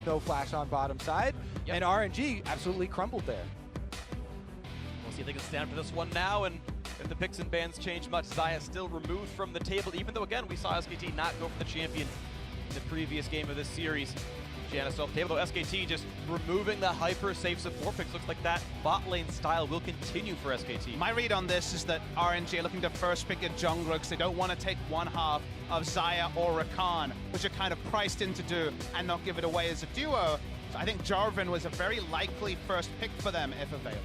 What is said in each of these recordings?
no flash on bottom side, and RNG absolutely crumbled there. We'll see if they can stand for this one now, and if the picks and bans change much, Xayah still removed from the table, even though, again, we saw SKT not go for the champion in the previous game of this series. Janna still off the table, though SKT just removing the hyper-safe support picks. Looks like that bot lane style will continue for SKT. My read on this is that RNG are looking to first pick a jungler because they don't want to take one half of Xayah or Rakan, which are kind of priced in to do, and not give it away as a duo. So I think Jarvan was a very likely first pick for them if available.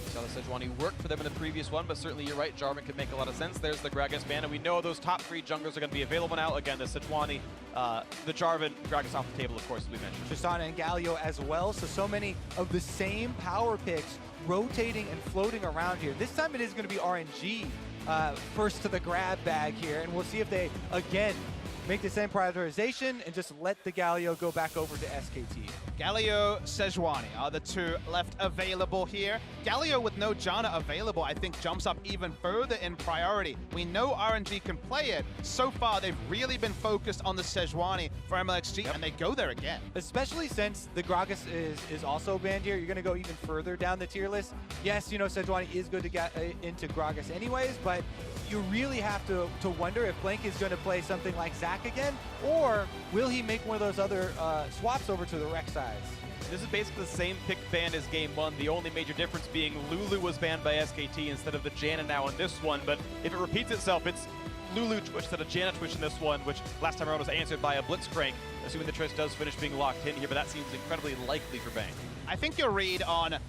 Saw the Sejuani worked for them in the previous one, but certainly you're right, Jarvan could make a lot of sense. There's the Gragas ban, and we know those top 3 junglers are going to be available now. Again, the Sejuani, the Jarvan, Gragas off the table, of course, as we mentioned. Tristana and Galio as well, so many of the same power picks rotating and floating around here. This time it is going to be RNG first to the grab bag here, and we'll see if they, again, make the same prioritization and just let the Galio go back over to SKT. Galio, Sejuani are the 2 left available here. Galio with no Janna available, I think jumps up even further in priority. We know RNG can play it. So far, they've really been focused on the Sejuani for MLXG, and they go there again. Especially since the Gragas is also banned here, you're going to go even further down the tier list. Yes, you know, Sejuani is good to get into Gragas anyways, but you really have to wonder if Blank is going to play something like Zac again, or will he make one of those other swaps over to the Rek'Sais? This is basically the same pick ban as game 1, the only major difference being Lulu was banned by SKT instead of the Janna now in this one, but if it repeats itself, it's Lulu Twitch instead of Janna Twitch in this one, which last time around was answered by a Blitzcrank, assuming the Twitch does finish being locked in here, but that seems incredibly likely for Bang. I think your read on a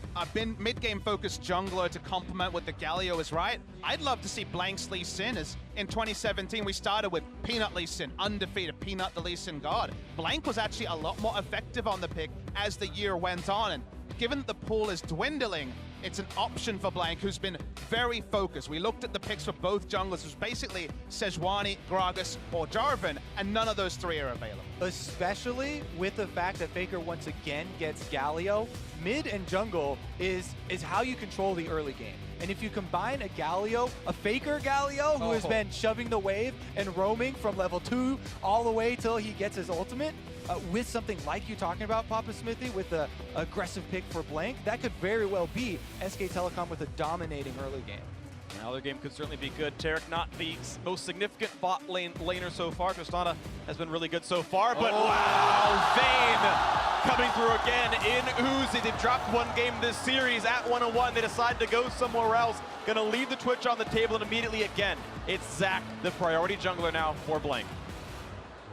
mid-game focused jungler to complement with the Galio is right. I'd love to see Blank's Lee Sin, as in 2017 we started with Peanut Lee Sin, undefeated, Peanut the Lee Sin god. Blank was actually a lot more effective on the pick as the year went on, and given that the pool is dwindling, it's an option for Blank, who's been very focused. We looked at the picks for both junglers. It was basically Sejuani, Gragas, or Jarvan, and none of those 3 are available. Especially with the fact that Faker once again gets Galio. Mid and jungle is how you control the early game. And if you combine a Galio, a Faker Galio, who has been shoving the wave and roaming from level 2 all the way till he gets his ultimate, with something like you talking about, Papa Smithy, with the aggressive pick for Blank, that could very well be SK Telecom with a dominating early game. Another game could certainly be good. Tarek, not the most significant bot laner so far. Tristana has been really good so far, but wow, Vayne coming through again in Uzi. They've dropped 1 game this series at 1-1. They decide to go somewhere else. Gonna leave the Twitch on the table, and immediately again, it's Zac, the priority jungler now for Blank.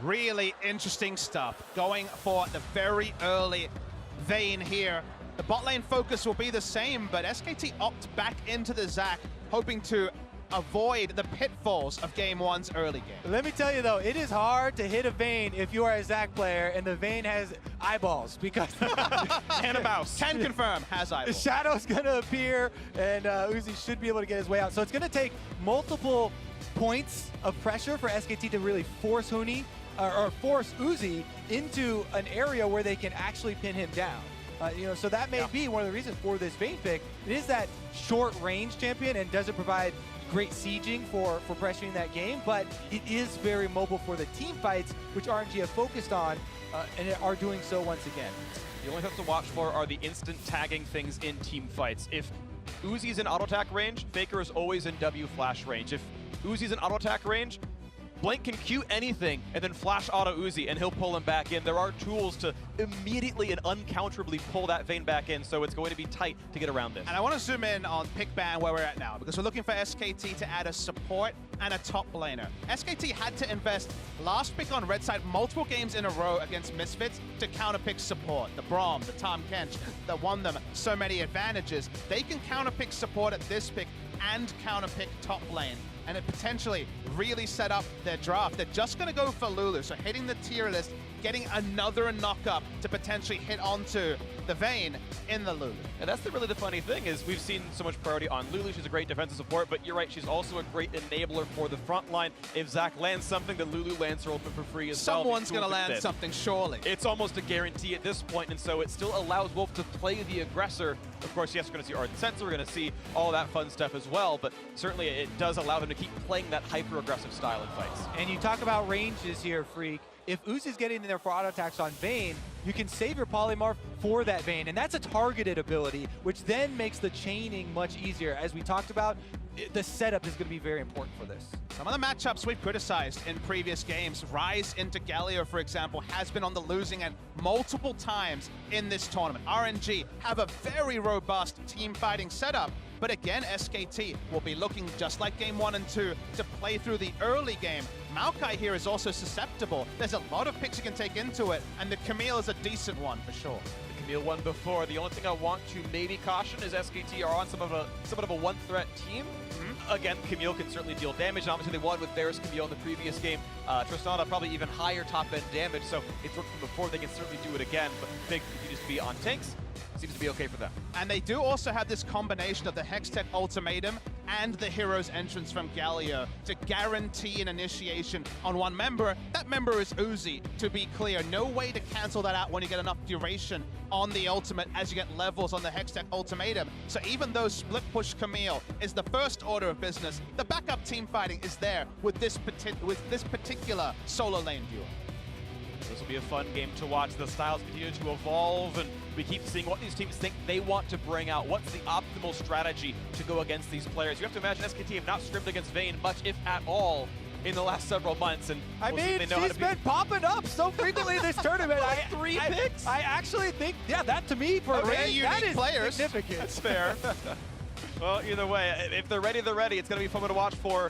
Really interesting stuff going for the very early Vayne here. The bot lane focus will be the same, but SKT opt back into the Zac, hoping to avoid the pitfalls of game 1's early game. Let me tell you though, it is hard to hit a Vayne if you are a Zac player and the Vayne has eyeballs, because and a mouse. Can confirm, has eyeballs. The Shadow's gonna appear, and Uzi should be able to get his way out. So it's gonna take multiple points of pressure for SKT to really force Huni, or force Uzi into an area where they can actually pin him down. You know, so that may be one of the reasons for this Vayne pick. It is that short-range champion and doesn't provide great sieging for pressuring that game, but it is very mobile for the team fights, which RNG have focused on and are doing so once again. The only things to watch for are the instant tagging things in team fights. If Uzi's in auto attack range, Faker is always in W flash range. If Uzi's in auto attack range, Blank can Q anything and then flash auto Uzi and he'll pull him back in. There are tools to immediately and uncounterably pull that Vayne back in, so it's going to be tight to get around this. And I want to zoom in on pick ban where we're at now, because we're looking for SKT to add a support and a top laner. SKT had to invest last pick on red side multiple games in a row against Misfits to counterpick support. The Braum, the Tahm Kench that won them so many advantages. They can counterpick support at this pick and counterpick top lane, and it potentially really set up their draft. They're just going to go for Lulu, so hitting the tier list, getting another knock-up to potentially hit onto the Vayne in the Lulu. And that's really the funny thing, is we've seen so much priority on Lulu. She's a great defensive support, but you're right, she's also a great enabler for the front line. If Zac lands something, then Lulu lands her ultimate for free as well. Someone's going to land something, surely. It's almost a guarantee at this point, and so it still allows Wolf to play the aggressor. Of course, yes, we're going to see Ardent Sensor, we're going to see all that fun stuff as well, but certainly it does allow them to keep playing that hyper-aggressive style in fights. And you talk about ranges here, Freak. if Uzi's getting in there for auto attacks on Vayne, you can save your Polymorph for that Vayne, and that's a targeted ability, which then makes the chaining much easier. As we talked about, the setup is going to be very important for this. Some of the matchups we've criticized in previous games, Rise into Galio, for example, has been on the losing end multiple times in this tournament. RNG have a very robust team fighting setup, but again, SKT will be looking just like game 1 and 2 to play through the early game. Maokai here is also susceptible. There's a lot of picks you can take into it, and the Camille is a decent one for sure. The Camille won before. The only thing I want to maybe caution is SKT are on somewhat of a one-threat team. Again, Camille can certainly deal damage, and obviously they won with Varus Camille in the previous game. Tristana probably even higher top-end damage, so it's worked from before. They can certainly do it again, but Fig continues to be on tanks. Seems to be okay for them. And they do also have this combination of the Hextech Ultimatum and the Hero's Entrance from Galio to guarantee an initiation on one member. That member is Uzi, to be clear. No way to cancel that out when you get enough duration on the ultimate as you get levels on the Hextech Ultimatum. So even though Split Push Camille is the first order of business, the backup team fighting is there with this particular solo lane duo. This will be a fun game to watch. The styles continue to evolve, and we keep seeing what these teams think they want to bring out. What's the optimal strategy to go against these players? You have to imagine SKT have not scrimmaged against Vayne much, if at all, in the last several months. And I mean, she's been popping up so frequently this tournament. Three picks? I actually think, yeah, that to me, for Ray, that is players. significant. That's fair. Well, either way, if they're ready, they're ready. It's going to be fun to watch for.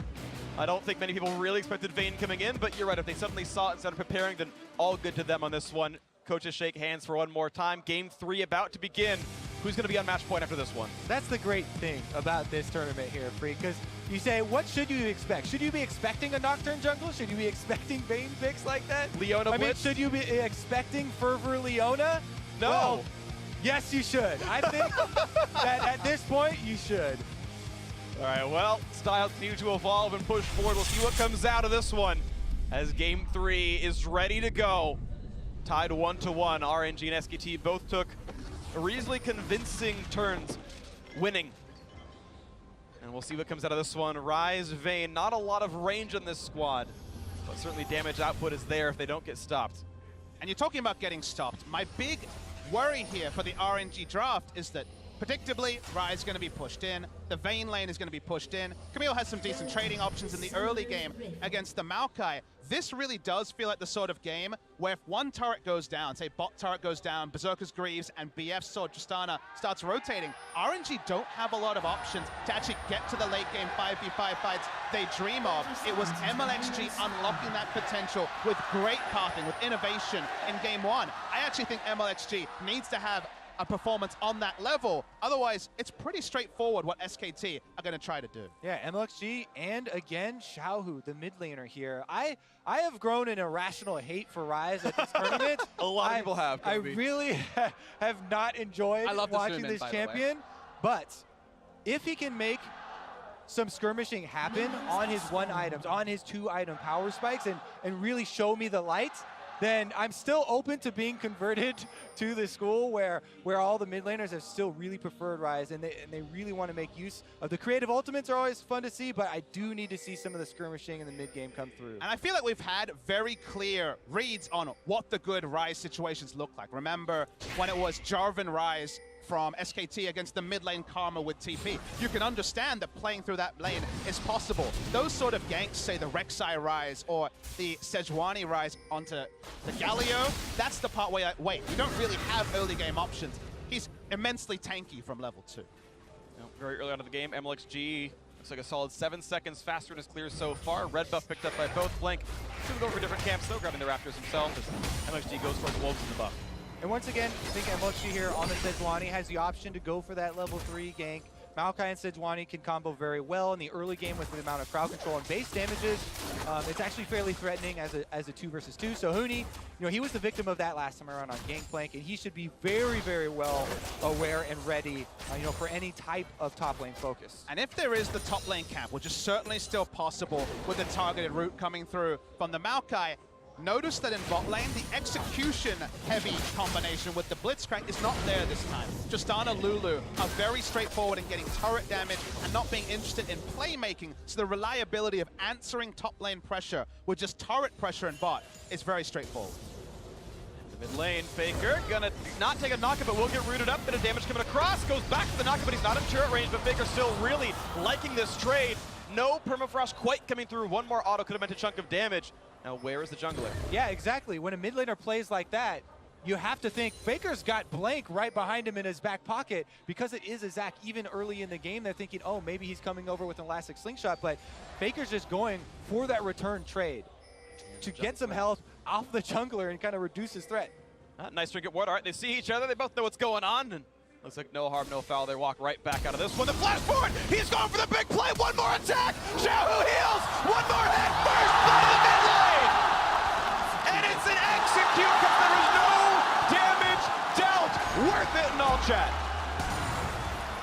I don't think many people really expected Vayne coming in, but you're right. If they suddenly saw it and started preparing, then all good to them on this one. Coaches shake hands for one more time. Game 3 about to begin. Who's going to be on match point after this one? That's the great thing about this tournament here, Free, because you say, what should you expect? Should you be expecting a Nocturne jungle? Should you be expecting Vayne picks like that? Leona I mean, Blitz? should you be expecting Fervor Leona? No. Well, yes, you should. I think that at this point, you should. All right, well, styles continue to evolve and push forward. We'll see what comes out of this one as Game 3 is ready to go. Tied 1-1. RNG and SKT both took reasonably convincing turns winning. And we'll see what comes out of this one. Rise, Vayne, not a lot of range on this squad, but certainly damage output is there if they don't get stopped. And you're talking about getting stopped. My big worry here for the RNG draft is that predictably, Rise is going to be pushed in. The Vayne lane is going to be pushed in. Camille has some decent trading options in the early game against the Maokai. This really does feel like the sort of game where if one turret goes down, say bot turret goes down, Berserker's Greaves and BF's Sword Tristana starts rotating, RNG don't have a lot of options to actually get to the late game 5v5 fights they dream of. It was MLXG unlocking that potential with great pathing, with innovation in game 1. I actually think MLXG needs to have a performance on that level. Otherwise, it's pretty straightforward what SKT are going to try to do. Yeah, MLXG and again, Xiaohu, the mid laner here. I have grown an irrational hate for Rise at this tournament. A lot of people have, I Kobe. really have not enjoyed watching this by the champion. But if he can make some skirmishing happen on his 1 items, on his 2 item power spikes, and really show me the light, then I'm still open to being converted to the school where all the mid laners have still really preferred Rise, and they really want to make use of the creative ultimates. Are always fun to see, but I do need to see some of the skirmishing in the mid game come through. And I feel like we've had very clear reads on what the good Rise situations look like. Remember when it was Jarvan Rise from SKT against the mid lane Karma with TP. You can understand that playing through that lane is possible. Those sort of ganks, say the Rek'Sai Rise or the Sejuani Rise onto the Galio, that's the part where you're like, wait, you don't really have early game options. He's immensely tanky from level 2. Very early on in the game, MLXG looks like a solid 7 seconds faster in his clears so far. Red buff picked up by both. Blank going to go for different camps though, grabbing the Raptors himself as MLXG goes for the Wolves in the buff. And once again, I think MLXG here on the Sejuani has the option to go for that level 3 gank. Maokai and Sejuani can combo very well in the early game with the amount of crowd control and base damages. It's actually fairly threatening as a 2 versus 2. So Huni, he was the victim of that last time around on Gangplank, and he should be very, very well aware and ready, for any type of top lane focus. And if there is the top lane camp, which is certainly still possible with the targeted route coming through from the Maokai, Notice that in bot lane, the execution-heavy combination with the Blitzcrank is not there this time. Tristana, Lulu are very straightforward in getting turret damage and not being interested in playmaking, so the reliability of answering top lane pressure with just turret pressure in bot is very straightforward. The mid lane, Faker gonna not take a knockup, but will get rooted up. Bit of damage coming across, goes back to the knockup, but he's not in turret range, but Faker still really liking this trade. No permafrost quite coming through. One more auto could have meant a chunk of damage. Now, where is the jungler? Yeah, exactly. When a mid laner plays like that, you have to think Faker's got Blank right behind him in his back pocket because it is a Zac. Even early in the game, they're thinking, oh, maybe he's coming over with an elastic slingshot, but Faker's just going for that return trade to get some health off the jungler and kind of reduce his threat. Nice trinket ward. All right, they see each other. They both know what's going on. And looks like no harm, no foul. They walk right back out of this one. The flash forward. He's going for the big play. One more attack. Xiaohu heals. One more hit. First blood of the mid lane. And it's an execute because there is no damage dealt. Worth it in all chat.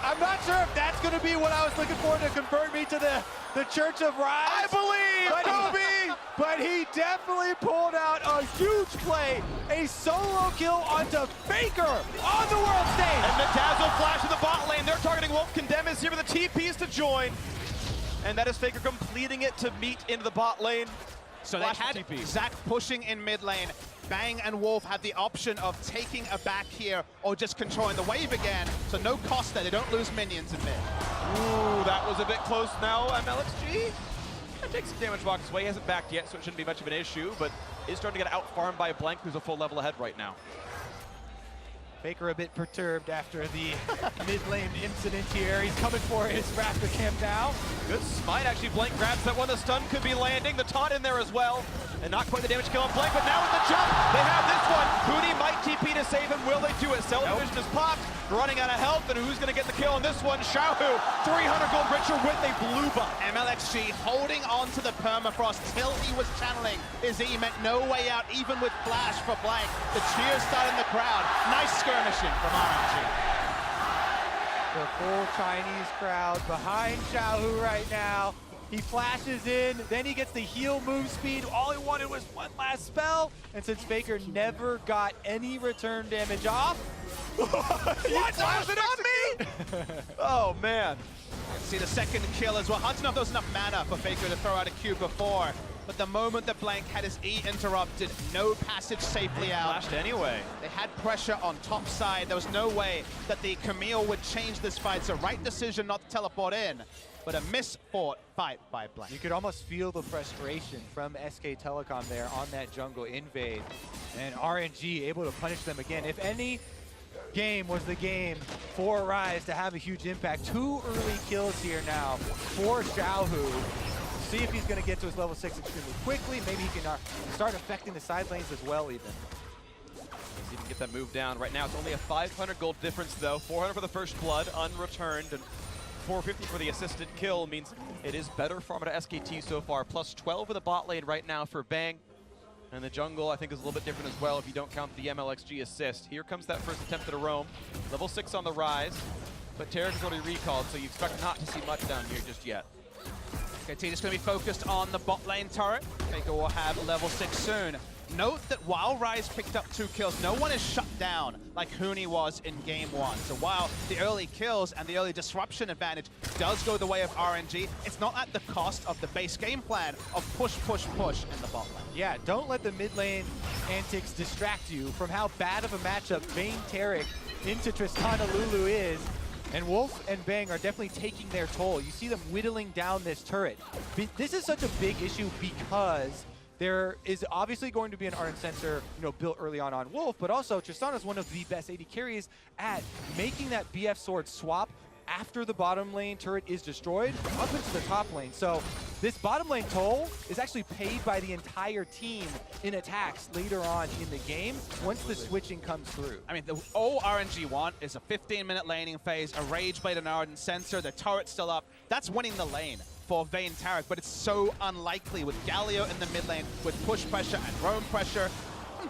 I'm not sure if that's going to be what I was looking for to convert me to the Church of Rise. I believe, Kobe! But he definitely pulled out a huge play, a solo kill onto Faker on the world stage. And the Dazzle flash in the bot lane. They're targeting Wolf. Condemn is here with the TPs to join. And that is Faker completing it to meet into the bot lane. So they had Zac pushing in mid lane. Bang and Wolf had the option of taking a back here or just controlling the wave again. So no cost there. They don't lose minions in mid. Ooh, that was a bit close now. MLXG gonna take some damage box away. He hasn't backed yet, so it shouldn't be much of an issue, but is starting to get out-farmed by Blank, who's a full level ahead right now. Faker a bit perturbed after the mid lane incident here. He's coming for his Raptor camp now. Good smite, actually. Blank grabs that one. The stun could be landing. The taunt in there as well. And not quite the damage kill on Blank, but now with the jump, they have this one. Hootie might TP to save him. Will they do it? Cell Division is popped, running out of health, and who's gonna get the kill on this one? Xiaohu, 300 gold richer with a blue buff. MLXG holding on to the permafrost till he was channeling his E, meant no way out, even with flash for Blank. The cheers start in the crowd. Nice skirmishing from RNG. The full Chinese crowd behind Xiaohu right now. He flashes in, then he gets the heal move speed. All he wanted was one last spell. And since Faker never got any return damage off, What? Was it on me? Oh, man. See the second kill as well. Hard to know if there was enough mana for Faker to throw out a Q before. But the moment that Blank had his E interrupted, no passage safely out. Flashed anyway. They had pressure on top side. There was no way that the Camille would change this fight. So right decision not to teleport in, but a misfought fight by Blank. you could almost feel the frustration from SK Telecom there on that jungle invade. And RNG able to punish them again. If any game was the game for Rise to have a huge impact, 2 early kills here now for Xiaohu. See if he's going to get to his level 6 extremely quickly. Maybe he can start affecting the side lanes as well even. See if he can get that move down. Right now, it's only a 500 gold difference, though. 400 for the first blood, unreturned, and 450 for the assisted kill means it is better farm at SKT so far. Plus 12 in the bot lane right now for Bang. And the jungle, I think, is a little bit different as well if you don't count the MLXG assist. Here comes that first attempt at a roam. Level 6 on the rise, but Tarek is already recalled, so you expect not to see much down here just yet. SKT just going to be focused on the bot lane turret. Faker will have level 6 soon. Note that while Rise picked up 2 kills, no one is shut down like Huni was in game 1. So while the early kills and the early disruption advantage does go the way of RNG, it's not at the cost of the base game plan of push, push, push in the bot lane. Yeah, don't let the mid lane antics distract you from how bad of a matchup Vayne Tarek into Tristana Lulu is. And Wolf and Bang are definitely taking their toll. You see them whittling down this turret. This is such a big issue because there is obviously going to be an Ardent Sensor, built early on Wolf, but also Tristana is one of the best AD carries at making that BF sword swap after the bottom lane turret is destroyed up into the top lane. So this bottom lane toll is actually paid by the entire team in attacks later on in the game once the switching comes through. I mean, all RNG want is a 15-minute laning phase, a Rage Blade and Ardent Sensor, the turret's still up. That's winning the lane for Vayne Tarek, but it's so unlikely with Galio in the mid lane with push pressure and roam pressure.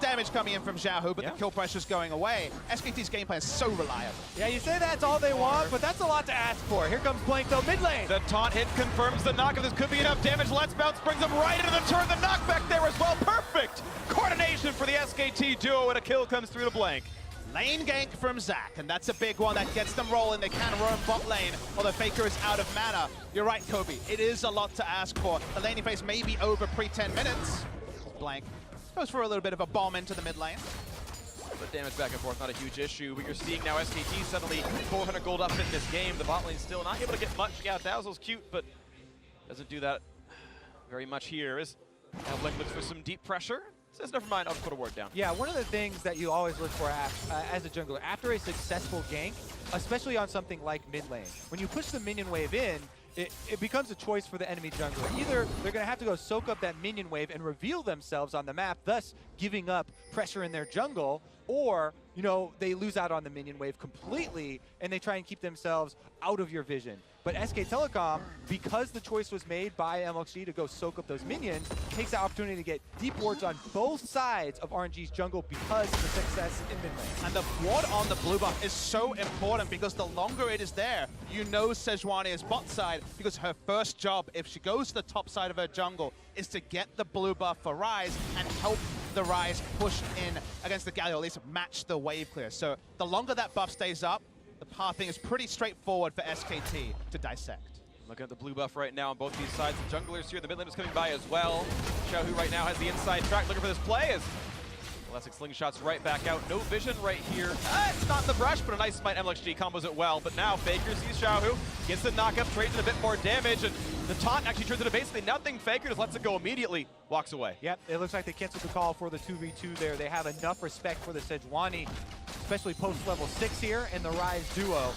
damage coming in from Xiaohu, but the kill pressure's going away. SKT's game plan is so reliable. Yeah, you say that's all they want, but that's a lot to ask for. Here comes Blank though, mid lane. The taunt hit confirms the knock. If this could be enough damage, Let's Bounce brings him right into the turn. The knockback there as well. Perfect coordination for the SKT duo, and a kill comes through to Blank. Lane gank from Zach, and that's a big one that gets them rolling. They can roam bot lane, although Faker is out of mana. You're right, Kobe. It is a lot to ask for. The laning phase may be over pre-10 minutes. Blank goes for a little bit of a bomb into the mid lane. But damage back and forth, not a huge issue. But you're seeing now SKT suddenly 400 gold up in this game. The bot lane still not able to get much. Yeah, Dazzle's cute, but doesn't do that very much here. Now Blank looks for some deep pressure. Says, never mind, I'll just put a ward down. Yeah, one of the things that you always look for as a jungler, after a successful gank, especially on something like mid lane, when you push the minion wave in, it becomes a choice for the enemy jungler. Either they're going to have to go soak up that minion wave and reveal themselves on the map, thus giving up pressure in their jungle, or, you know, they lose out on the minion wave completely and they try and keep themselves out of your vision. But SK Telecom, because the choice was made by MLG to go soak up those minions, takes the opportunity to get deep wards on both sides of RNG's jungle because of the success in mid lane. And the ward on the blue buff is so important because the longer it is there, you know Sejuani is bot side, because her first job, if she goes to the top side of her jungle, is to get the blue buff for Ryze and help the Ryze push in against the Galio, at least match the wave clear. So the longer that buff stays up, the pathing is pretty straightforward for SKT to dissect. Looking at the blue buff right now on both these sides. The junglers here, the mid lane is coming by as well. Xiaohu right now has the inside track, looking for this play as Classic slingshots right back out. No vision right here. It's not the brush, but a nice smite. MLXG combos it well. But now Faker sees Xiaohu, gets the knockup, trades in a bit more damage, and the taunt actually turns into basically nothing. Faker just lets it go immediately, walks away. Yep, it looks like they canceled the call for the 2v2 there. They have enough respect for the Sejuani, especially post level 6 here, and the Ryze duo.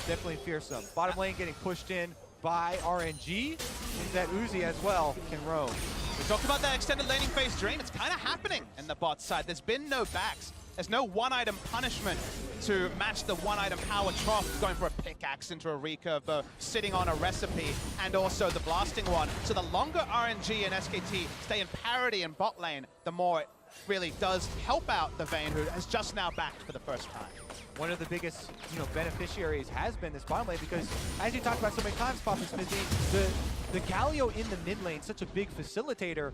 Definitely fearsome. Bottom lane getting pushed in by RNG. Means that Uzi as well can roam. We talked about that extended laning phase dream. It's kind of happening in the bot side. There's been no backs. There's no one-item punishment to match the one-item power trough, going for a pickaxe into a recurve, sitting on a recipe, and also the blasting one. So the longer RNG and SKT stay in parity in bot lane, the more it really does help out the Vayne, who has just now backed for the first time. One of the biggest, beneficiaries has been this bottom lane because, as you talked about so many times, Papa Smithy, the Galio in the mid lane, such a big facilitator,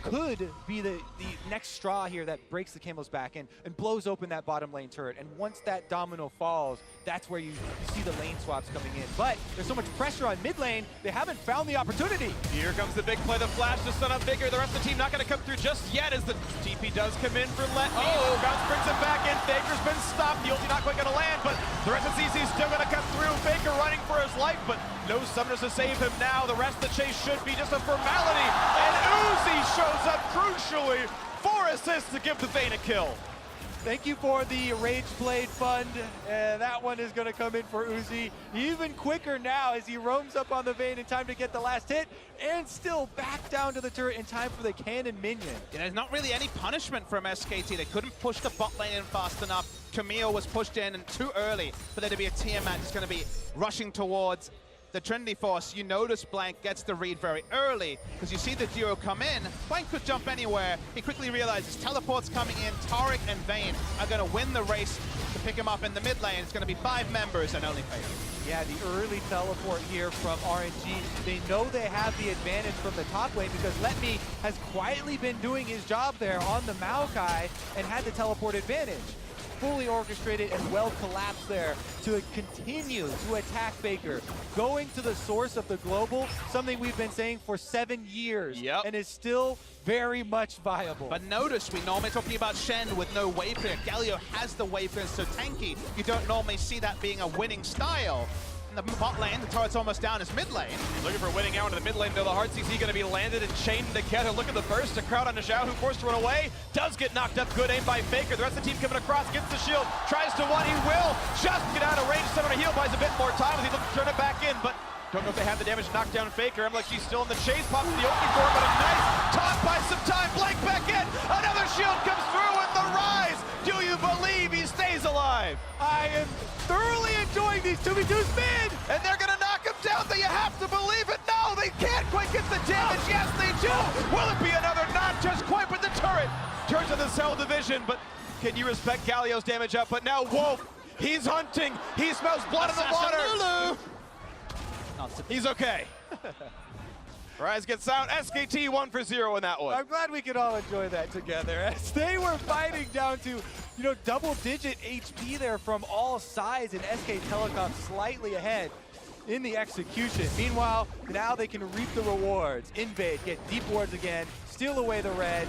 could be the next straw here that breaks the camel's back and blows open that bottom lane turret. And once that domino falls, that's where you see the lane swaps coming in. But there's so much pressure on mid lane, they haven't found the opportunity. Here comes the big play, the flash to stun up Faker. The rest of the team not going to come through just yet as the TP does come in for Let Me. Oh, Bounce brings it back in. Faker's been stopped. The ulti not quite going to land, but the rest of CC is still going to come through. Faker running for his life, but no summoners to save him now. The rest of the chase should be just a formality. And Uzi shows up crucially. 4 assists to give the Vayne a kill. Thank you for the Rage Blade Fund. That one is going to come in for Uzi even quicker now as he roams up on the Vayne in time to get the last hit and still back down to the turret in time for the cannon minion. Yeah, there's not really any punishment from SKT. They couldn't push the bot lane in fast enough. Camille was pushed in and too early for there to be a Tiamat just going to be rushing towards the Trinity Force. You notice Blank gets the read very early because you see the duo come in. Blank could jump anywhere. He quickly realizes teleport's coming in. Taric and Vayne are going to win the race to pick him up in the mid lane. It's going to be 5 members and only Faker. Yeah, the early teleport here from RNG. They know they have the advantage from the top lane because Let Me has quietly been doing his job there on the Maokai and had the teleport advantage. Fully orchestrated and well collapsed there to continue to attack Faker. Going to the source of the global, something we've been saying for 7 years, and is still very much viable. But notice, we normally talking about Shen with no wave clear. Galio has the wave clear, so tanky. You don't normally see that being a winning style. In the bot lane, the turret's almost down his mid lane. Looking for winning out into the mid lane, though the hard CC going to be landed and chained together. Look at the burst, a crowd on Xiaohu, forced to run away. Does get knocked up, good aim by Faker. The rest of the team coming across, gets the shield, tries to one, he will just get out of range. Someone to heal, buys a bit more time as he looks to turn it back in, but don't know if they have the damage to knock down Faker. MLXG still in the chase, pops the ulti for him, but a nice taunt by some time. Blank back in, another shield comes through, and the Ryze. Do you believe he stays alive? I am thoroughly enjoying these 2v2 spin! And they're gonna knock him down there, you have to believe it. No, they can't quite get the damage. Yes, they do. Will it be another? Not just quite, but the turret Turns to the cell division, but can you respect Galio's damage up? But now Wolf, he's hunting. He smells blood in the water. He's okay. Rise gets out. SKT 1 for 0 in that one. I'm glad we could all enjoy that together as they were fighting down to, double-digit HP there from all sides, and SK Telecom slightly ahead in the execution. Meanwhile, now they can reap the rewards. Invade, get deep wards again, steal away the red,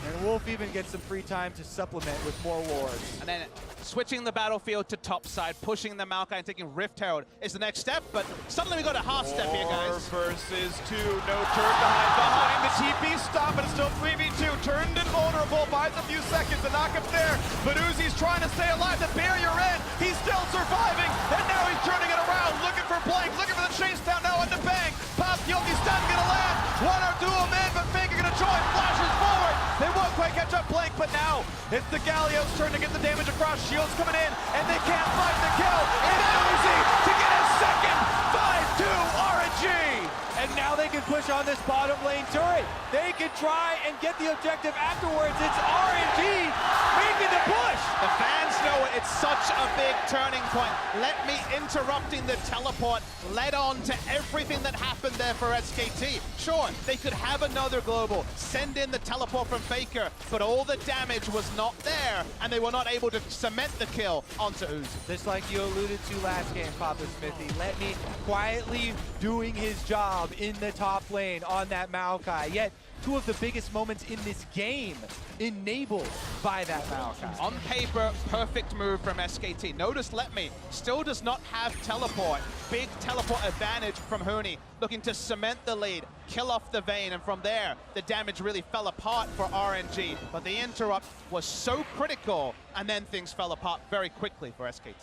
and Wolf even gets some free time to supplement with more wards. And then switching the battlefield to top side, pushing the Maokai and taking Rift Herald is the next step, but suddenly we got a half step here, guys. 4 versus 2, no turn behind the TP stop, but it's still 3v2. Turned invulnerable, buys a few seconds, the knockup there, but Uzi's trying to stay alive, the barrier in, he's still surviving, and now he's turning it around, looking for Blank, looking for the chase down now into Bang. Pop Yoki stun gonna land, one or two of them in, but Faker gonna join, flashes forward, they won't quite catch up Blank, but now it's the Galio's turn to get the damage across. Shields coming in, and they can't find the kill. It's Uzi to get his second 5-2 RNG. And now they can push on this bottom lane turret. They can try and get the objective afterwards. It's RNG making the push. The fans know it. It's such a big turning point. Let me interrupting the teleport led on to everything that happened there for SKT. Sure, they could have another global, send in the teleport from Faker, but all the damage was not there, and they were not able to cement the kill onto Uzi. Just like you alluded to last game, Papa Smithy. Let me quietly doing his job in the top lane on that Maokai. Yet, two of the biggest moments in this game enabled by that Maokai. On paper, perfect move from SKT. Notice Let Me still does not have teleport. Big teleport advantage from Huni, looking to cement the lead, kill off the Vayne, and from there, the damage really fell apart for RNG. But the interrupt was so critical, and then things fell apart very quickly for SKT.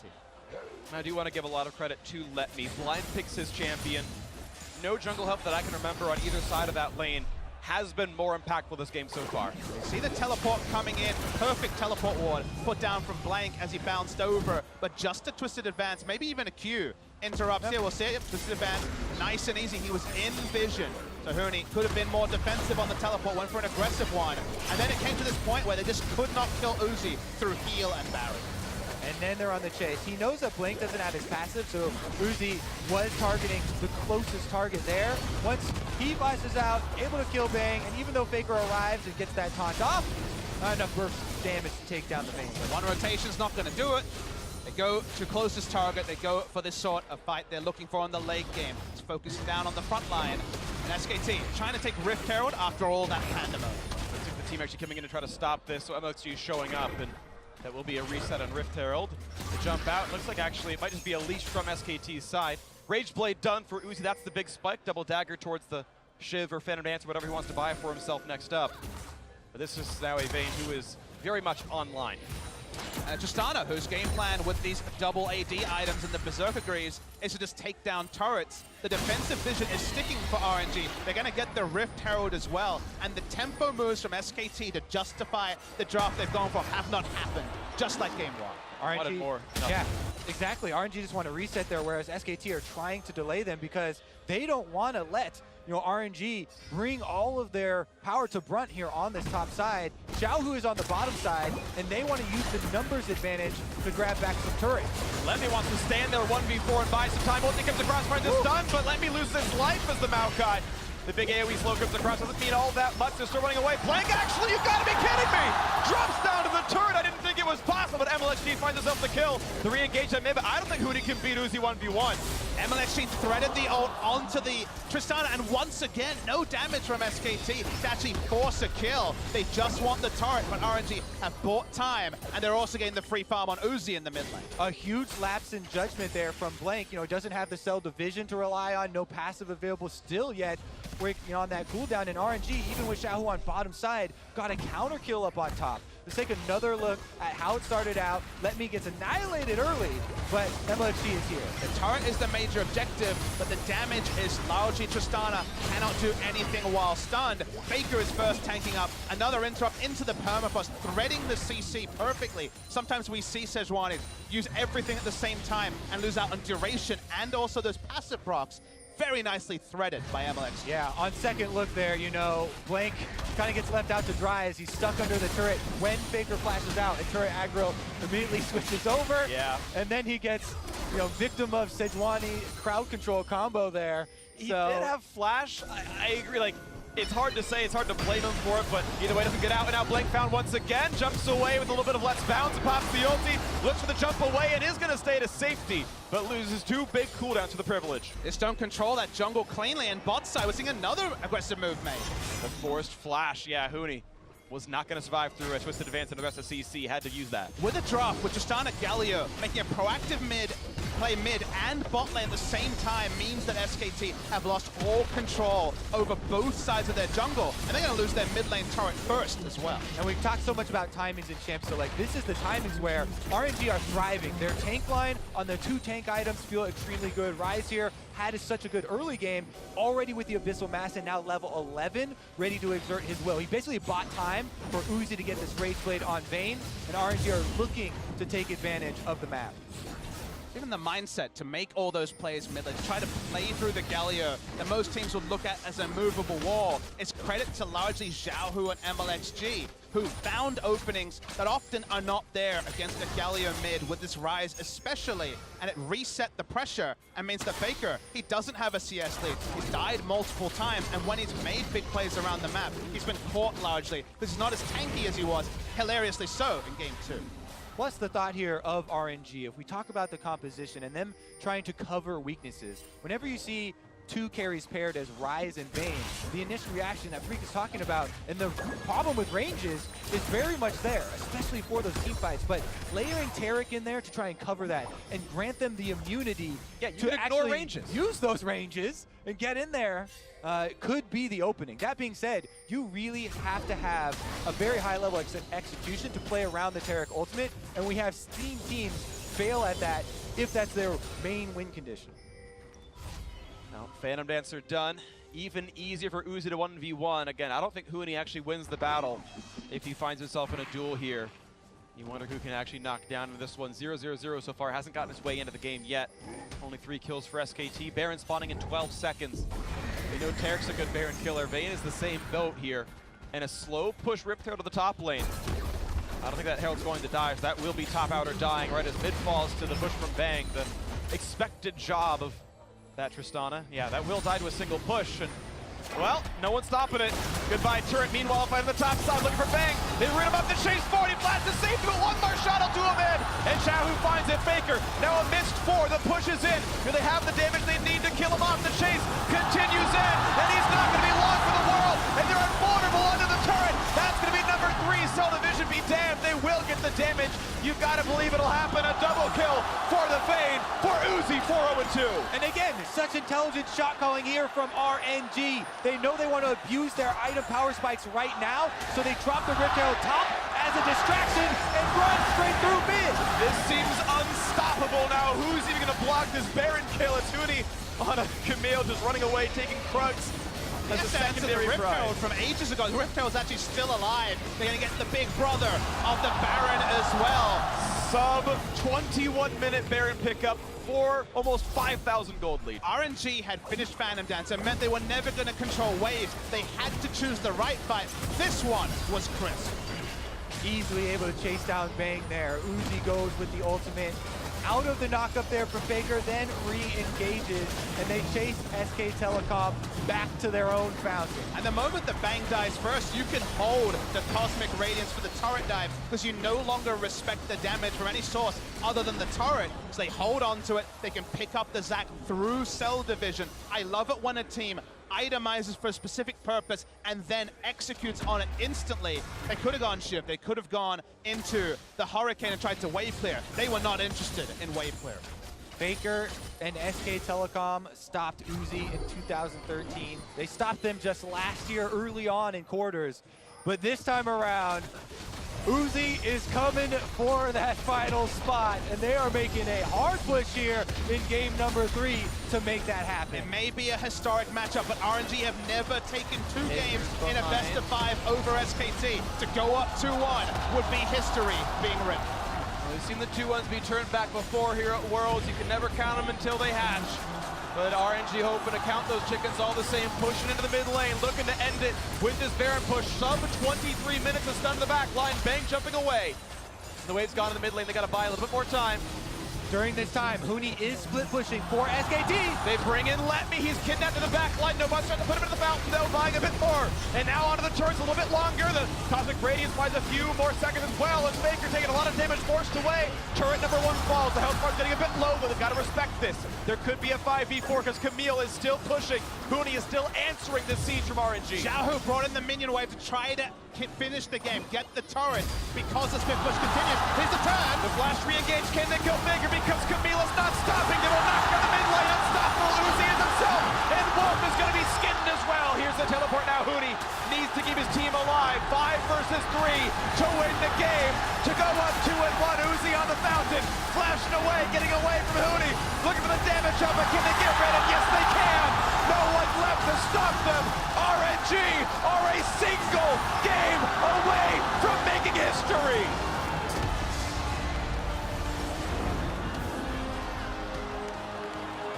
I do want to give a lot of credit to Let Me. Blind picks his champion. No jungle help that I can remember on either side of that lane has been more impactful this game so far. See the teleport coming in, perfect teleport ward put down from Blank as he bounced over, but just a twisted advance, maybe even a Q. Interrupts here, we'll see it, twisted advance, nice and easy, he was in vision. So Huni could have been more defensive on the teleport, went for an aggressive one, and then it came to this point where they just could not kill Uzi through heal and Barret. And then they're on the chase. He knows that Blink doesn't have his passive, so Uzi was targeting the closest target there. Once he flashes out, able to kill Bang, and even though Faker arrives and gets that taunt off, not enough burst damage to take down the Vayne. One rotation's not going to do it. They go to closest target. They go for this sort of fight they're looking for in the late game. It's focusing down on the front line. And SKT trying to take Rift Herald after all that pandemonium. Looks like the team actually coming in to try to stop this, so MLXG is showing up, and that will be a reset on Rift Herald. The jump out, looks like actually it might just be a leash from SKT's side. Rage Blade done for Uzi, that's the big spike. Double dagger towards the Shiv or Phantom Dance, or whatever he wants to buy for himself next up. But this is now a Vayne who is very much online. Tristana, whose game plan with these double AD items and the Berserker Greaves is to just take down turrets. The defensive vision is sticking for RNG. They're going to get the Rift Herald as well. And the tempo moves from SKT to justify the draft they've gone for have not happened, just like game one. Wanted more. Yeah, exactly. RNG just want to reset there, whereas SKT are trying to delay them because they don't want to let RNG bring all of their power to brunt here on this top side. Xiaohu is on the bottom side, and they want to use the numbers advantage to grab back some turrets. Lemmy wants to stand there 1v4 and buy some time. Only comes across, finds this done, but let me lose this life as the Maokai. The big AoE slow comes across, doesn't mean all that much. They're still running away. Blank, actually, you gotta be kidding me! Drops down to the turret. I didn't think it was possible, but MLXG finds himself the kill. The re-engage that mid, but I don't think Huni can beat Uzi 1v1. MLXG threaded the ult onto the Tristana, and once again, no damage from SKT to actually force a kill. They just want the turret, but RNG have bought time, and they're also getting the free farm on Uzi in the mid lane. A huge lapse in judgment there from Blank. Doesn't have the cell division to rely on, no passive available still yet. On that cooldown in RNG, even with Xiaohu on bottom side, got a counter kill up on top. Let's take another look at how it started out. Let Me gets annihilated early, but MLG is here. The turret is the major objective, but the damage is largely Tristana cannot do anything while stunned. Faker is first tanking up. Another interrupt into the permafrost, threading the CC perfectly. Sometimes we see Sejuani use everything at the same time and lose out on duration and also those passive procs. Very nicely threaded by MLX. Yeah, on second look there, you know, Blank kind of gets left out to dry as he's stuck under the turret when Faker flashes out, and turret aggro immediately switches over. Yeah. And then he gets, you know, victim of Sejuani crowd control combo there. He did have flash. I agree, like, it's hard to say, it's hard to blame him for it, but either way doesn't get out, and now Blank found once again, jumps away with a little bit of let's bounce, and pops the ulti, looks for the jump away, and is gonna stay to safety, but loses 2 big cooldowns to the privilege. This don't control that jungle cleanly, and bot side, we're seeing another aggressive move made. The forced flash, yeah, Huni was not gonna survive through a twisted advance, and the rest of CC had to use that. With a drop, with Tristana Galio making a proactive play mid and bot lane at the same time means that SKT have lost all control over both sides of their jungle, and they're going to lose their mid lane turret first as well. And we've talked so much about timings in Champs, so like this is the timings where RNG are thriving. Their tank line on the 2 tank items feel extremely good. Rise here had such a good early game, already with the Abyssal Mass and now level 11, ready to exert his will. He basically bought time for Uzi to get this Rage Blade on Vayne, and RNG are looking to take advantage of the map. Given the mindset to make all those plays mid lane, to try to play through the Galio that most teams would look at as a movable wall, it's credit to largely Xiaohu and MLXG, who found openings that often are not there against a Galio mid with this Rise especially, and it reset the pressure and means that Faker, he doesn't have a CS lead. He's died multiple times, and when he's made big plays around the map, he's been caught largely because he's not as tanky as he was, hilariously so in Game 2. Plus the thought here of RNG, if we talk about the composition and them trying to cover weaknesses, whenever you see 2 carries paired as Rise and Vayne, the initial reaction that Freak is talking about, and the problem with ranges is very much there, especially for those team fights. But layering Taric in there to try and cover that and grant them the immunity to actually ranges. use those ranges and get in there could be the opening. That being said, you really have to have a very high level execution to play around the Taric ultimate, and we have seen teams fail at that if that's their main win condition. No, Phantom Dancer done. Even easier for Uzi to 1v1. Again, I don't think Huni actually wins the battle if he finds himself in a duel here. You wonder who can actually knock down in this one. 0-0-0 so far, hasn't gotten his way into the game yet. Only 3 kills for SKT. Baron spawning in 12 seconds. We know Taric's a good Baron killer. Vayne is the same boat here. And a slow push Riptail to the top lane. I don't think that Herald's going to die, so that will be top outer dying right as mid falls to the push from Bang. The expected job of that Tristana. Yeah, that will die to a single push, and well, no one's stopping it. Goodbye turret, meanwhile fighting the top side, looking for Bang. They rid him up the chase, 40 blast to safety, but one more shot will do him in. And Xiaohu finds it, Faker, now a missed 4, the push is in. Do they have the damage they need to kill him off? The chase continues in, and he's not gonna be long for the world, and they're invulnerable under the turret. That's gonna be number 3, Cell Division be damned. They will get the damage. You've gotta believe it'll happen. A double kill for the Vayne, for Uzi, 4-0-2. And again, such intelligent shot calling here from RNG. They know they want to abuse their item power spikes right now, so they drop the Riptail top as a distraction and run straight through mid. This seems unstoppable now. Who's even going to block this Baron kill? It's Huni on a Camille just running away, taking Krugs as a secondary Riptail prize. from ages ago. The Riptail is actually still alive. They're going to get the big brother of the Baron as well. Sub 21-minute Baron pickup for almost 5,000 gold lead. RNG had finished Phantom Dance and meant they were never going to control waves. They had to choose the right fight. This one was crisp. Easily able to chase down Bang there. Uzi goes with the ultimate. Out of the knockup there from Faker, then re-engages, and they chase SK Telecom back to their own fountain. And the moment the Bang dies first, you can hold the Cosmic Radiance for the turret dive because you no longer respect the damage from any source other than the turret. So they hold on to it, they can pick up the Zac through Cell Division. I love it when a team itemizes for a specific purpose and then executes on it instantly. They could have gone shift, they could have gone into the Hurricane and tried to wave clear. They were not interested in wave clear. Faker and SK Telecom stopped Uzi in 2013. They stopped them just last year early on in quarters. But this time around, Uzi is coming for that final spot, and they are making a hard push here in game number 3 to make that happen. It may be a historic matchup, but RNG have never taken 2 games in a best of 5 over SKT. To go up 2-1 would be history being written. Well, we've seen the 2-1s be turned back before here at Worlds. You can never count them until they hatch. But RNG hoping to count those chickens all the same, pushing into the mid lane, looking to end it with this Baron push. Sub 23 minutes of stun to the back line. Bang jumping away. The wave's gone in the mid lane. They got to buy a little bit more time. During this time, Huni is split pushing for SKT. They bring in Let Me. He's kidnapped to the back line. No butts trying to put him in the fountain, though, buying a bit more. And now onto the turrets a little bit longer. The Cosmic Radiance buys a few more seconds as well. And Faker taking a lot of damage, forced away. Turret number 1 falls. The health bar's getting a bit low, but they've got to respect this. There could be a 5v4 because Camille is still pushing. Huni is still answering the siege from RNG. Xiaohu brought in the minion wave to try to finish the game, get the turret, because the split push continues. Here's the turn. The flash re-engage. Can they kill Faker? Because Camilla's not stopping. They will knock down the mid lane. Unstoppable. Uzi is himself. And Wolf is going to be skinned as well. Here's the teleport now. Huni needs to keep his team alive. 5 versus 3 to win the game. To go up 2-1. Uzi on the fountain. Flashing away. Getting away from Huni. Looking for the damage up. But can they get rid of? Yes, they can. No one left to stop them. RNG are a single game away from making history.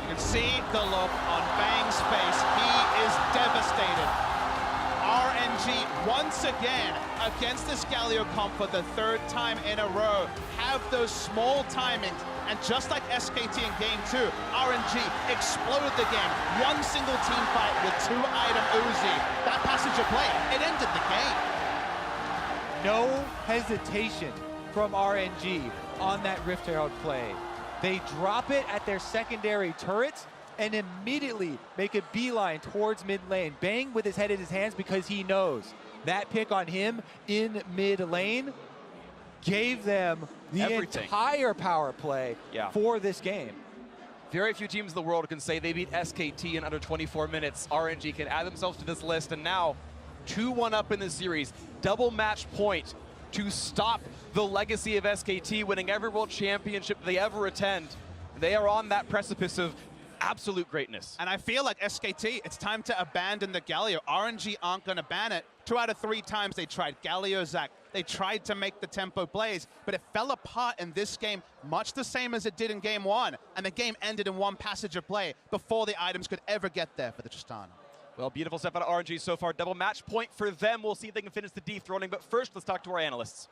You can see the look on Bang's face. He is devastated. RNG once again against this Galio comp for the 3rd time in a row have those small timings, and just like SKT in game 2, RNG exploded the game. 1 single team fight with 2-item Uzi. That passage of play, it ended the game. No hesitation from RNG on that Rift Herald play. They drop it at their secondary turrets and immediately make a beeline towards mid lane. Bang with his head in his hands because he knows that pick on him in mid lane gave them the entire power play for this game. Very few teams in the world can say they beat SKT in under 24 minutes. RNG can add themselves to this list, and now 2-1 up in this series. Double match point to stop the legacy of SKT winning every world championship they ever attend. They are on that precipice of absolute greatness. And I feel like SKT, it's time to abandon the Galio. RNG aren't going to ban it. 2 out of 3 times they tried. Galio, Zach, they tried to make the tempo plays, but it fell apart in this game, much the same as it did in game 1. And the game ended in 1 passage of play before the items could ever get there for the Tristana. Well, beautiful stuff out of RNG so far. Double match point for them. We'll see if they can finish the dethroning. But first, let's talk to our analysts.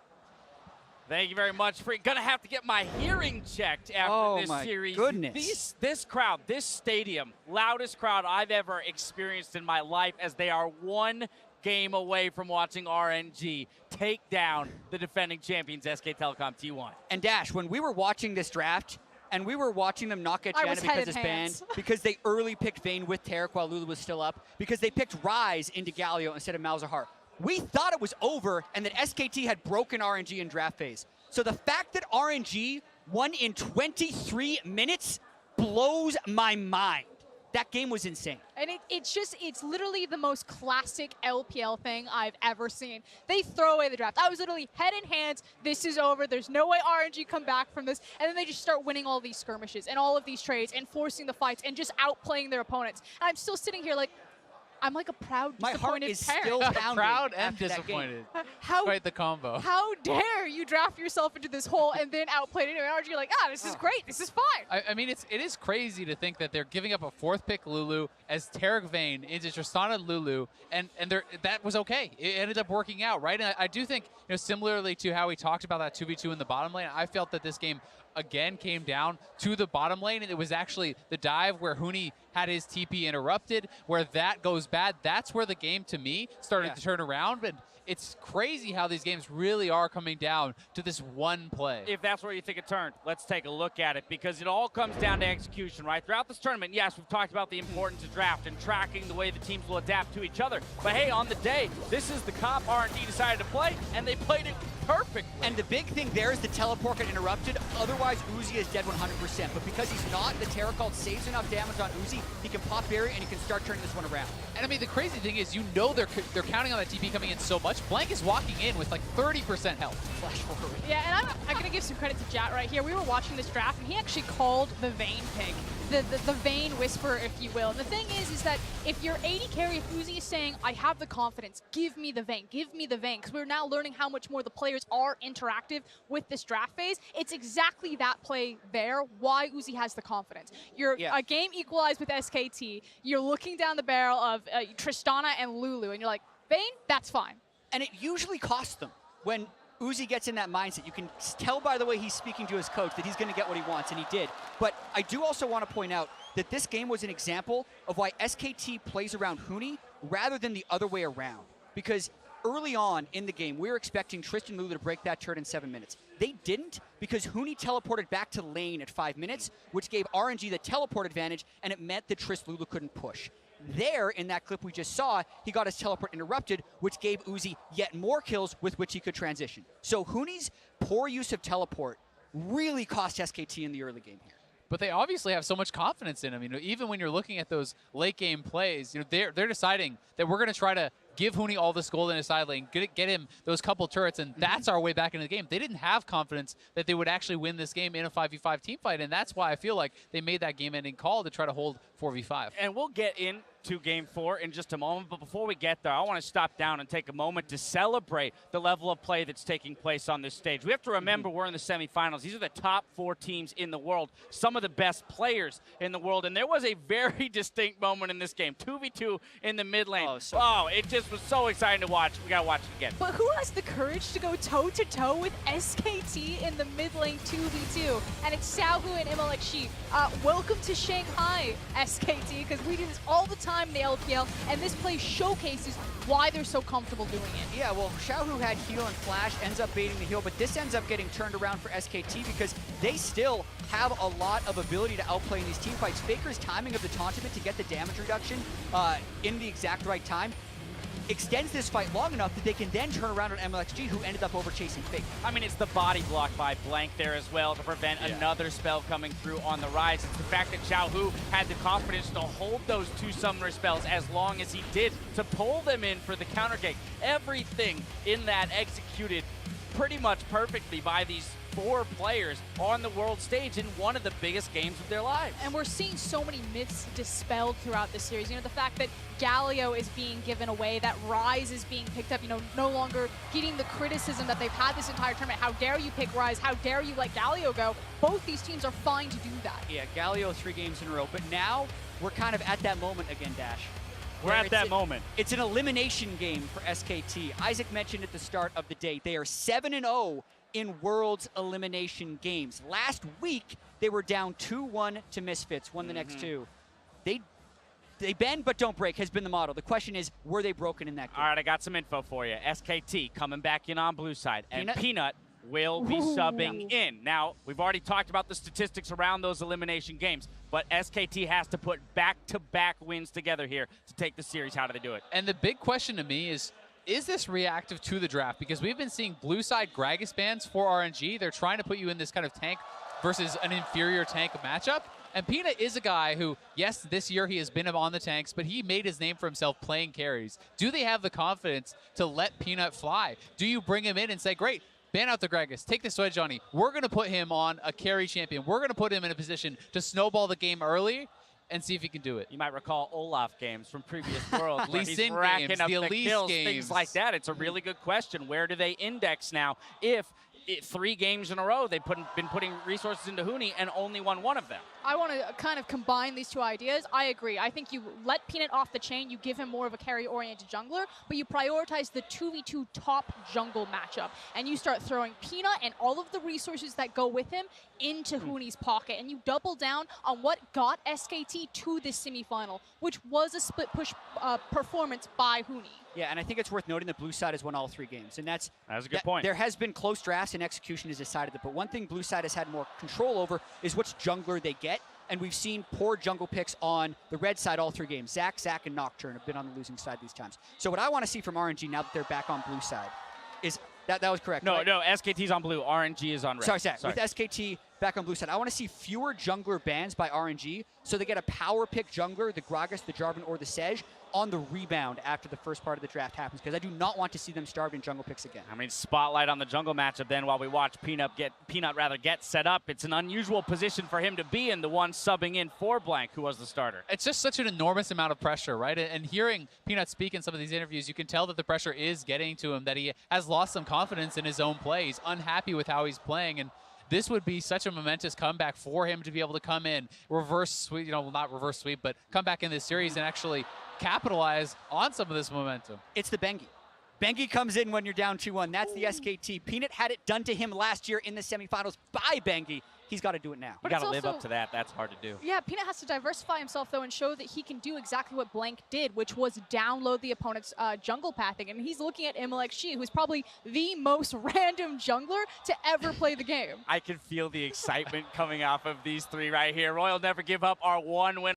Thank you very much. Gonna have to get my hearing checked after this series. Goodness. This crowd, this stadium, loudest crowd I've ever experienced in my life, as they are 1 game away from watching RNG take down the defending champions SK Telecom T1. And Dash, when we were watching this draft, and we were watching them not get Janet because it's banned, because they early picked Vayne with Tarek while Lulu was still up, because they picked Ryze into Galio instead of Malzahar. We thought it was over and that SKT had broken RNG in draft phase. So the fact that RNG won in 23 minutes blows my mind. That game was insane. And it's literally the most classic LPL thing I've ever seen. They throw away the draft. I was literally head in hands, this is over, there's no way RNG come back from this, and then they just start winning all these skirmishes and all of these trades and forcing the fights and just outplaying their opponents. And I'm still sitting here like, I'm like a proud, disappointed My heart is parent. still pounding. Proud and disappointed. Quite the combo. How dare you draft yourself into this hole and then outplay it? And you're like, this is great, this is fine. I mean, it is crazy to think that they're giving up a 4th pick Lulu as Tarek Vayne into Tristana Lulu, and that was okay. It ended up working out, right? And I do think, similarly to how we talked about that 2v2 in the bottom lane, I felt that this game again came down to the bottom lane, and it was actually the dive where Huni had his TP interrupted, where that goes bad. That's where the game, to me, started to turn around. But it's crazy how these games really are coming down to this one play. If that's where you think it turned, let's take a look at it, because it all comes down to execution, right? Throughout this tournament, yes, we've talked about the importance of draft and tracking the way the teams will adapt to each other. But hey, on the day, this is the comp RNG decided to play, and they played it perfectly. And the big thing there is the teleport got interrupted. Otherwise, Uzi is dead 100%. But because he's not, the Terracult saves enough damage on Uzi. He can pop barrier and he can start turning this one around. And I mean, the crazy thing is, they're counting on that TP coming in so much. Blank is walking in with like 30% health. Flash forward. Yeah, and I'm going to give some credit to Jat right here. We were watching this draft, and he actually called the Vayne pick. The Vayne whisper, if you will. And the thing is that if you're 80 carry, if Uzi is saying, I have the confidence, give me the Vayne, because we're now learning how much more the players are interactive with this draft phase. It's exactly that play there, why Uzi has the confidence. You're a game equalized with SKT. You're looking down the barrel of Tristana and Lulu, and you're like, Vayne, that's fine. And it usually costs them when Uzi gets in that mindset. You can tell by the way he's speaking to his coach that he's going to get what he wants, and he did. But I do also want to point out that this game was an example of why SKT plays around Huni rather than the other way around. Because early on in the game, we were expecting Tristan Lulu to break that turret in 7 minutes. They didn't, because Huni teleported back to lane at 5 minutes, which gave RNG the teleport advantage, and it meant that Tris Lulu couldn't push. There, in that clip we just saw, he got his teleport interrupted, which gave Uzi yet more kills with which he could transition. So Huni's poor use of teleport really cost SKT in the early game here. But they obviously have so much confidence in him. You know, even when you're looking at those late game plays, you know, they're deciding that we're going to try to give Huni all this gold in his side lane, get him those couple turrets, and that's our way back into the game. They didn't have confidence that they would actually win this game in a 5v5 team fight, and that's why I feel like they made that game-ending call to try to hold 4v5. And we'll get into Game 4 in just a moment, but before we get there, I want to stop down and take a moment to celebrate the level of play that's taking place on this stage. We have to remember we're in the semifinals. These are the top 4 teams in the world, some of the best players in the world, and there was a very distinct moment in this game, 2v2 in the mid lane. It just was so exciting to watch. We got to watch it again. But who has the courage to go toe-to-toe with SKT in the mid lane 2v2? And it's Xiaohu and MLXG. Welcome to Shanghai, SKT, because we do this all the time in the LPL, and this play showcases why they're so comfortable doing it. Yeah, well, Xiaohu had heal and flash, ends up baiting the heal, but this ends up getting turned around for SKT because they still have a lot of ability to outplay in these team fights. Faker's timing of the tauntament to get the damage reduction in the exact right time extends this fight long enough that they can then turn around on MLXG, who ended up over-chasing Faker. I mean, it's the body block by Blank there as well to prevent another spell coming through on the rise. It's the fact that Xiaohu had the confidence to hold those 2 summoner spells as long as he did to pull them in for the counter gank. Everything in that executed pretty much perfectly by these 4 players on the world stage in one of the biggest games of their lives. And we're seeing so many myths dispelled throughout this series. You know, the fact that Galio is being given away, that Ryze is being picked up, you know, no longer getting the criticism that they've had this entire tournament. How dare you pick Ryze? How dare you let Galio go? Both these teams are fine to do that. Yeah, Galio 3 games in a row, but now we're kind of at that moment again, Dash. We're at that moment. It's an elimination game for SKT. Isaac mentioned at the start of the day, they are 7-0 in Worlds elimination games. Last week, they were down 2-1 to Misfits, won the next 2. They bend but don't break has been the motto. The question is, were they broken in that game? All right, I got some info for you. SKT coming back in on blue side, and Peanut will be subbing in. Now, we've already talked about the statistics around those elimination games, but SKT has to put back-to-back wins together here to take the series. How do they do it? And the big question to me is this reactive to the draft? Because we've been seeing blue side Gragas bans for RNG. They're trying to put you in this kind of tank versus an inferior tank matchup. And Peanut is a guy who, yes, this year he has been on the tanks, but he made his name for himself playing carries. Do they have the confidence to let Peanut fly? Do you bring him in and say, great, ban out the Gragas, take the Swedge Johnny. We're going to put him on a carry champion. We're going to put him in a position to snowball the game early and see if he can do it. You might recall Olaf games from previous Worlds. Lee Sin games, the Elise kills, games. things like that. It's a really good question. Where do they index now if 3 games in a row they've been putting resources into Huni and only won 1 of them? I want to kind of combine these 2 ideas. I agree. I think you let Peanut off the chain, you give him more of a carry-oriented jungler, but you prioritize the 2v2 top jungle matchup, and you start throwing Peanut and all of the resources that go with him into Huni's pocket, and you double down on what got SKT to this semifinal, which was a split push performance by Huni. Yeah, and I think it's worth noting that blue side has won all 3 games, and that's a good point. There has been close drafts and execution has decided that, but one thing blue side has had more control over is which jungler they get, and we've seen poor jungle picks on the red side all 3 games. Zac, and Nocturne have been on the losing side these times. So what I want to see from RNG now that they're back on blue side is That was correct. No, right? no, SKT's on blue. RNG is on red. Sorry. With SKT back on blue side, I want to see fewer jungler bans by RNG, so they get a power pick jungler, the Gragas, the Jarvan, or the Sej, on the rebound after the first part of the draft happens, because I do not want to see them starved in jungle picks again. I mean, spotlight on the jungle matchup then while we watch Peanut get set up. It's an unusual position for him to be in, the one subbing in for Blank, who was the starter. It's just such an enormous amount of pressure, right? And hearing Peanut speak in some of these interviews, you can tell that the pressure is getting to him, that he has lost some confidence in his own play. He's unhappy with how he's playing, and this would be such a momentous comeback for him to be able to come in, reverse sweep, not reverse sweep, but come back in this series and actually capitalize on some of this momentum. It's the Bengi. Bengi comes in when you're down 2-1. That's the SKT. Peanut had it done to him last year in the semifinals by Bengi. He's got to do it now. You got to live up to that. That's hard to do. Yeah, Peanut has to diversify himself, though, and show that he can do exactly what Blank did, which was download the opponent's jungle pathing. And he's looking at Imalek Shi, who's probably the most random jungler to ever play the game. I can feel the excitement coming off of these three right here. Royal never give up our one win.